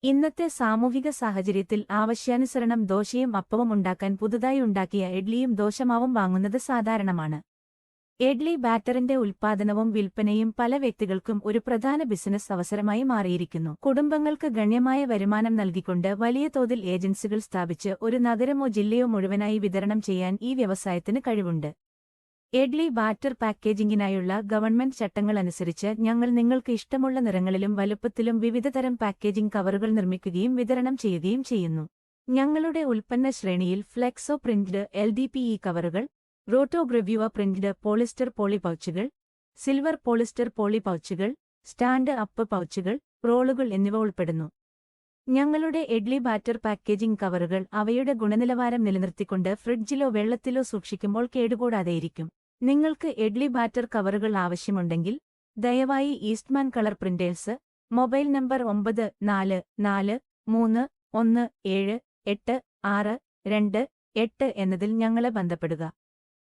ഇന്നത്തെ സാമൂഹിക സാഹചര്യത്തിൽ ആവശ്യാനുസരണം ദോശയും അപ്പവും ഉണ്ടാക്കാൻ പുതുതായി ഉണ്ടാക്കിയ ഇഡ്ലിയും ദോശമാവും വാങ്ങുന്നത് സാധാരണമാണ്. ഇഡ്ലി ബാറ്ററിന്റെ ഉൽപ്പാദനവും വിൽപ്പനയും പല വ്യക്തികൾക്കും ഒരു പ്രധാന ബിസിനസ് അവസരമായി മാറിയിരിക്കുന്നു. കുടുംബങ്ങൾക്ക് ഗണ്യമായ വരുമാനം നൽകിക്കൊണ്ട് വലിയ തോതിൽ ഏജൻസികൾ സ്ഥാപിച്ച് ഒരു നഗരമോ ജില്ലയോ മുഴുവനായി വിതരണം ചെയ്യാൻ ഈ വ്യവസായത്തിന് കഴിവുണ്ട്. ഇഡ്ലി ബാറ്റർ പാക്കേജിംഗിനായുള്ള ഗവൺമെന്റ് ചട്ടങ്ങളനുസരിച്ച് ഞങ്ങൾ നിങ്ങൾക്ക് ഇഷ്ടമുള്ള നിറങ്ങളിലും വലുപ്പത്തിലും വിവിധതരം പാക്കേജിംഗ് കവറുകൾ നിർമ്മിക്കുകയും വിതരണം ചെയ്യുകയും ചെയ്യുന്നു. ഞങ്ങളുടെ ഉൽപ്പന്ന ശ്രേണിയിൽ ഫ്ലെക്സോ പ്രിന്റഡ് LDPE കവറുകൾ, റോട്ടോഗ്രവ്യുവ പ്രിന്റഡ് പോളിസ്റ്റർ പോളി പൗച്ചുകൾ, സിൽവർ പോളിസ്റ്റർ പോളി പൗച്ചുകൾ, സ്റ്റാൻഡ് അപ്പ് പൗച്ചുകൾ, റോളുകൾ എന്നിവ ഉൾപ്പെടുന്നു. ഞങ്ങളുടെ ഇഡ്ലി ബാറ്റർ പാക്കേജിംഗ് കവറുകൾ അവയുടെ ഗുണനിലവാരം നിലനിർത്തിക്കൊണ്ട് ഫ്രിഡ്ജിലോ വെള്ളത്തിലോ സൂക്ഷിക്കുമ്പോൾ കേടുകൂടാതെയിരിക്കും. നിങ്ങൾക്ക് ഇഡ്ലി ബാറ്റർ കവറുകൾ ആവശ്യമുണ്ടെങ്കിൽ ദയവായി Eastman colour printers, mobile number 9443178628 എന്നതിൽ ഞങ്ങളെ ബന്ധപ്പെടുക.